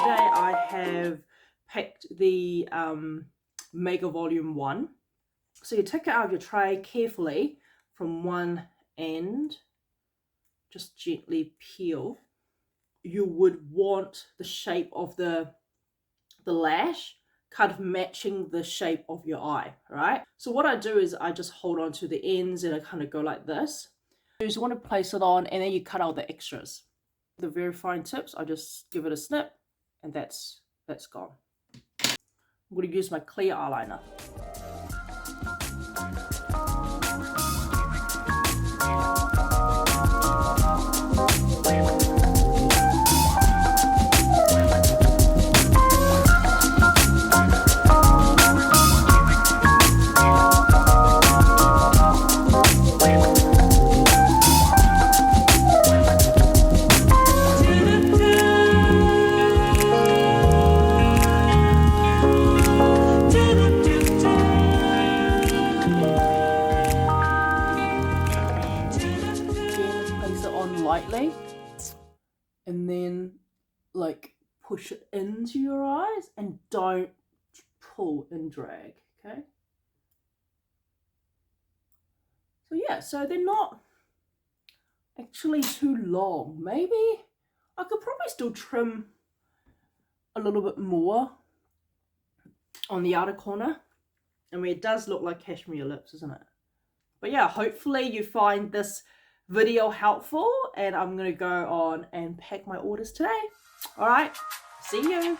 today I have picked the Mega Volume 1. So you take it out of your tray carefully from one end, just gently peel. You would want the shape of the lash kind of matching the shape of your eye, right? So what I do is I just hold on to the ends and I kind of go like this. You just want to place it on and then you cut out the extras. The very fine tips, I just give it a snip and that's gone. I'm going to use my clear eyeliner. Lightly, and then like push it into your eyes and don't pull and drag. Okay, so yeah, so they're not actually too long. Maybe I could probably still trim a little bit more on the outer corner. I mean, it does look like cashmere lips, isn't it? But yeah, hopefully you find this video helpful, and I'm gonna go on and pack my orders today. All right, see you.